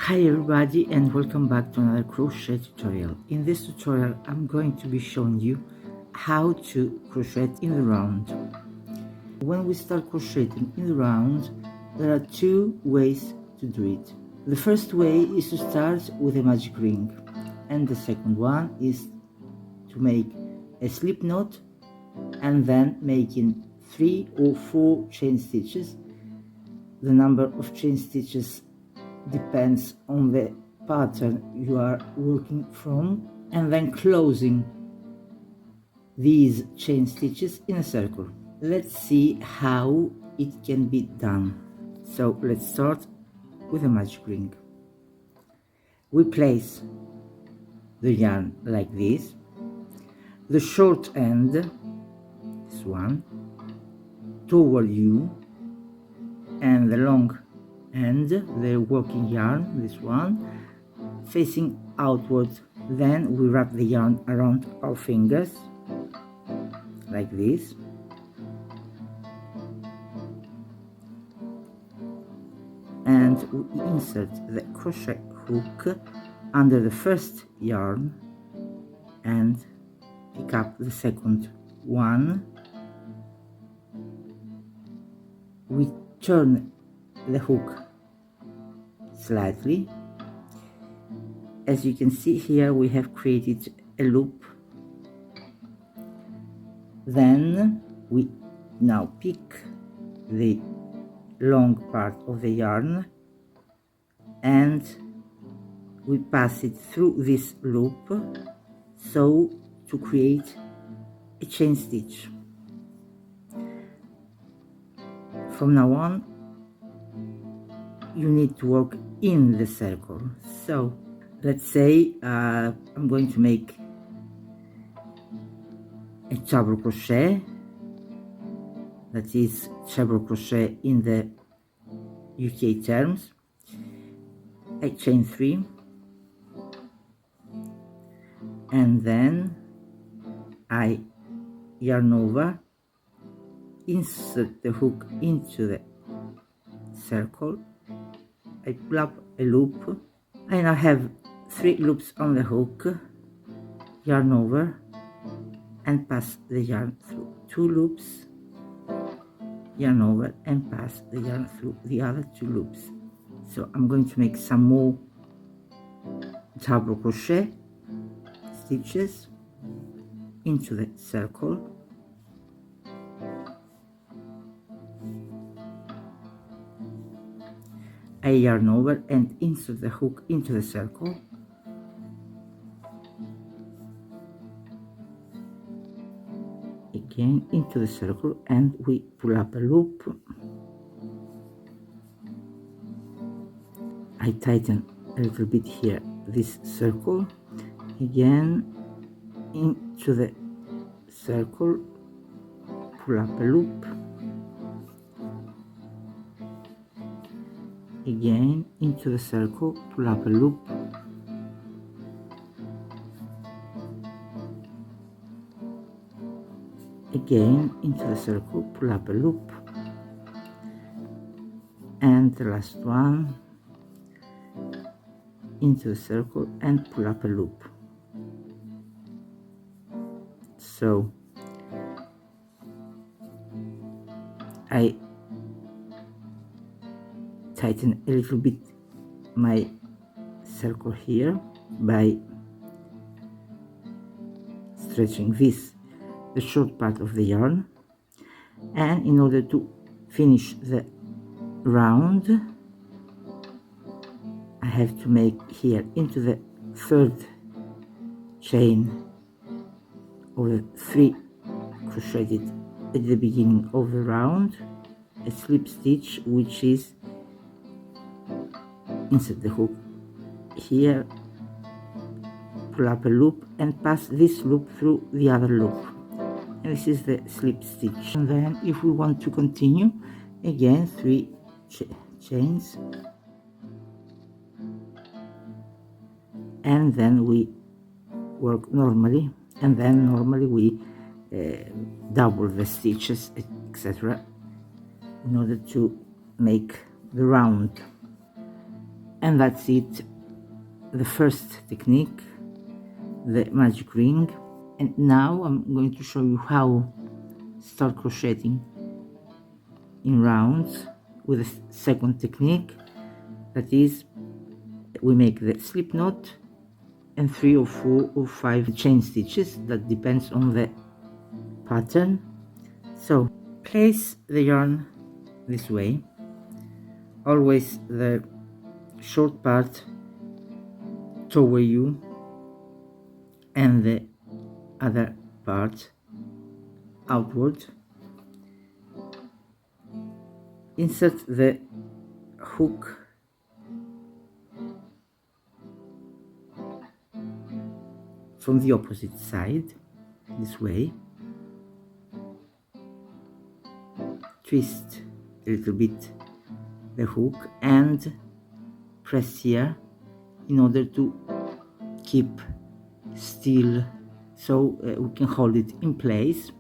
Hi everybody and welcome back to another crochet tutorial. In this tutorial I'm going to be showing you how to crochet in the round. When we start crocheting in the round, there are two ways to do it. The first way is to start with a magic ring, and the second one is to make a slip knot and then making 3 or 4 chain stitches. The number of chain stitches depends on the pattern you are working from, and then closing these chain stitches in a circle. Let's see how it can be done. So let's start with a magic ring. We place the yarn like this, the short end, this one, toward you, and the long end, the working yarn, this one, facing outwards. Then we wrap the yarn around our fingers like this, and we insert the crochet hook under the first yarn and pick up the second one. We turn the hook slightly. As you can see here, we have created a loop. Then we now pick the long part of the yarn and we pass it through this loop so to create a chain stitch. From now on, you need to work in the circle. So let's say I'm going to make a treble crochet, that is treble crochet in the UK terms. I chain 3 and then I yarn over, insert the hook into the circle, I pull up a loop. I now have 3 loops on the hook, yarn over and pass the yarn through 2 loops, yarn over and pass the yarn through the other 2 loops. So I'm going to make some more double crochet stitches into the circle. I yarn over and insert the hook into the circle. Again into the circle, and we pull up a loop. I tighten a little bit here this circle. Again into the circle, pull up a loop. Again into the circle, pull up a loop. Again into the circle, pull up a loop. And the last one, into the circle and pull up a loop. So I tighten a little bit my circle here by stretching this, the short part of the yarn, and in order to finish the round I have to make here into the third chain of the 3 crocheted at the beginning of the round a slip stitch, which is insert the hook here, pull up a loop and pass this loop through the other loop, and this is the slip stitch. And then if we want to continue, again 3 chains, and then we work normally, and then normally we double the stitches, etc., in order to make the round. And that's it, the first technique, the magic ring. And now I'm going to show you how start crocheting in rounds with a second technique, that is, we make the slip knot and 3 or 4 or 5 chain stitches, that depends on the pattern. So place the yarn this way, always the short part toward you and the other part outward. Insert the hook from the opposite side, this way. Twist a little bit the hook and press here in order to keep still, so we can hold it in place.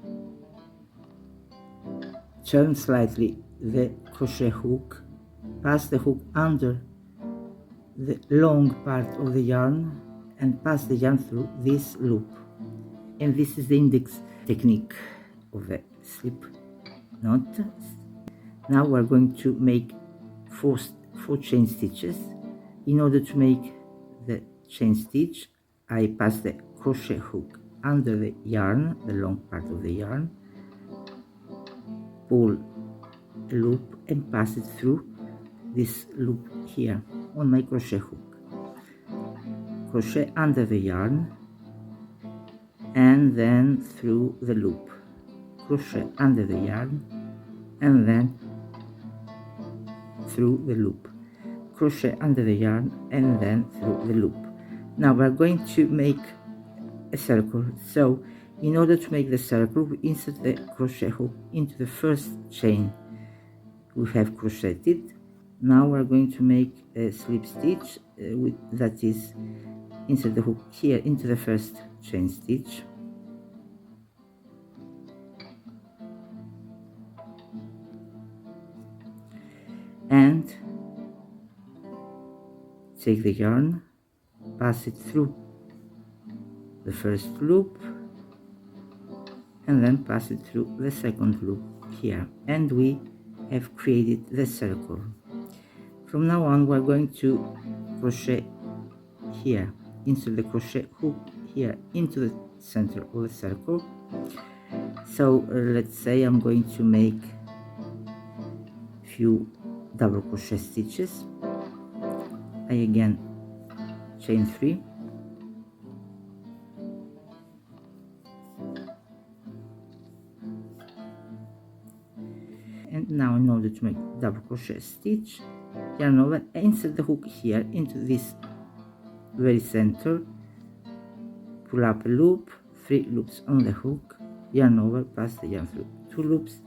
Turn slightly the crochet hook, pass the hook under the long part of the yarn and pass the yarn through this loop. And this is the index technique of the slip knot. Now we're going to make four chain stitches. In order to make the chain stitch, I pass the crochet hook under the yarn, the long part of the yarn, pull a loop and pass it through this loop here on my crochet hook. Crochet under the yarn and then through the loop. Crochet under the yarn and then through the loop. Crochet under the yarn and then through the loop. Now we're going to make a circle. So in order to make the circle, we insert the crochet hook into the first chain we have crocheted. Now we're going to make a slip stitch, that is, insert the hook here into the first chain stitch, and take the yarn, pass it through the first loop and then pass it through the second loop here, and we have created the circle. From now on we're going to crochet here, insert the crochet hook here into the center of the circle. So let's say I'm going to make a few double crochet stitches. I again chain 3, and now in order to make double crochet stitch, yarn over, insert the hook here into this very center, pull up a loop, 3 loops on the hook, yarn over, pass the yarn through 2 loops,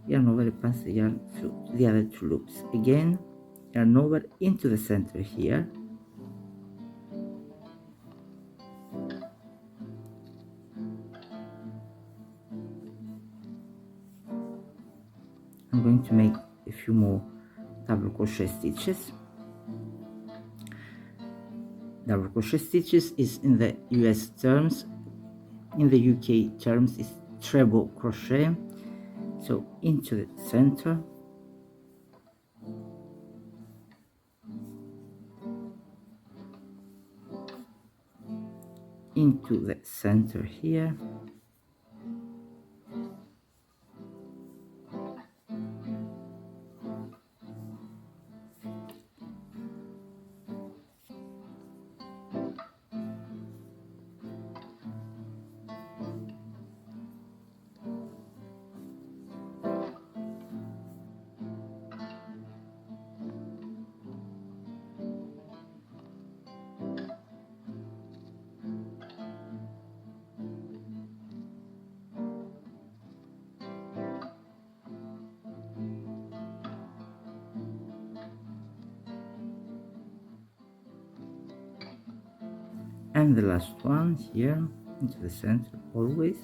yarn over, pass the yarn through the other 2 loops, again yarn over into the center here, I'm going to make a few more double crochet stitches. Double crochet stitches is in the US terms, in the UK terms is treble crochet. So into the center, into the center here, and the last one here into the center always.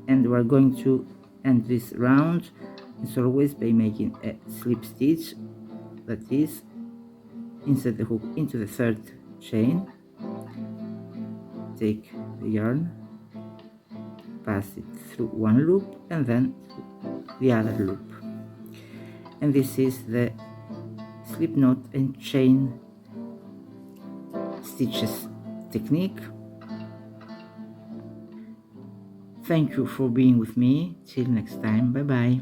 And we're going to and this round is always by making a slip stitch, that is, insert the hook into the third chain, take the yarn, pass it through one loop and then the other loop, and this is the slip knot and chain stitches technique. Thank you for being with me. Till next time. Bye bye.